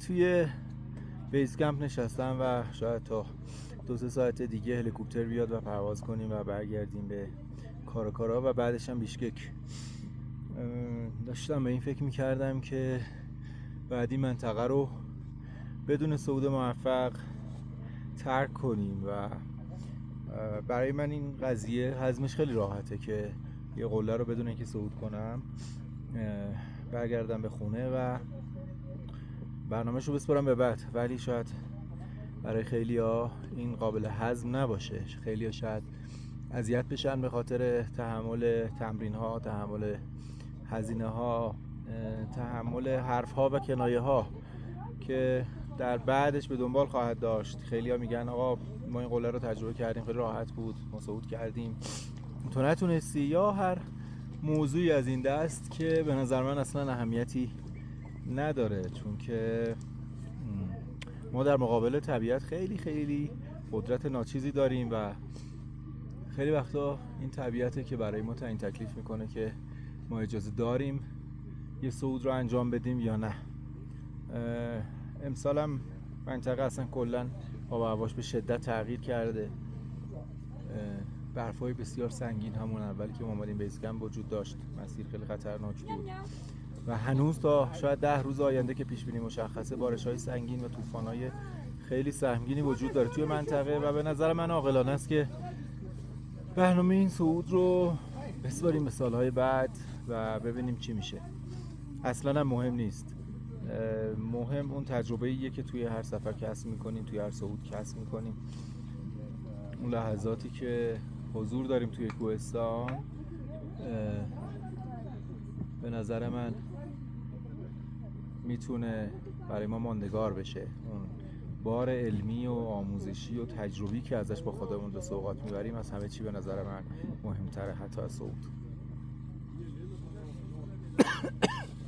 توی بیس کمپ نشستم و شاید تا 2-3 ساعت دیگه هلیکوپتر بیاد و پرواز کنیم و برگردیم به کاراکارا و بعدش هم بیشکک. داشتم به این فکر میکردم که بعدی منطقه رو بدون صعود موفق ترک کنیم و برای من این قضیه هضمش خیلی راحته که یه قله رو بدون اینکه صعود کنم برگردم به خونه و برنامه‌شو بسپارم به بعد. ولی شاید برای خیلی‌ها این قابل هضم نباشه. خیلی‌ها شاید اذیت بشن به خاطر تحمل تمرین‌ها، تحمل هزینه‌ها، تحمل حرف‌ها و کنایه‌ها که در بعدش به دنبال خواهد داشت. خیلی‌ها میگن آقا ما این قله رو تجربه کردیم، خیلی راحت بود، ما صعود کردیم، تو نتونستی، یا هر موضوعی از این دست که به نظر من اصلا اهمیتی نداره، چون که ما در مقابل طبیعت خیلی خیلی قدرت ناچیزی داریم و خیلی وقتا این طبیعته که برای ما تعیین تکلیف میکنه که ما اجازه داریم یه صعود رو انجام بدیم یا نه. امسالم منطقه اصلا کلا آب و هواش به شدت تغییر کرده. برفای بسیار سنگین همون اولی که ما اومدیم بیس کمپ وجود داشت. مسیر خیلی خطرناک بود و هنوز تا شاید 10 روز آینده که پیش بینی مشخصه بارش‌های سنگین و طوفان‌های خیلی سهمگینی وجود داره توی منطقه و به نظر من عاقلانه است که برنامه این صعود رو بسپاریم به سالهای بعد و ببینیم چی میشه. اصلا هم مهم نیست. مهم اون تجربه‌ایه که توی هر سفر کسب می‌کنیم، توی هر صعود کسب می‌کنیم. اون لحظاتی که حضور داریم توی کوهستان به نظر من میتونه برای ما ماندگار بشه. اون بار علمی و آموزشی و تجربی که ازش با خودمون به سوغات میبریم از همه چی به نظر من مهمتره، حتی از صعود.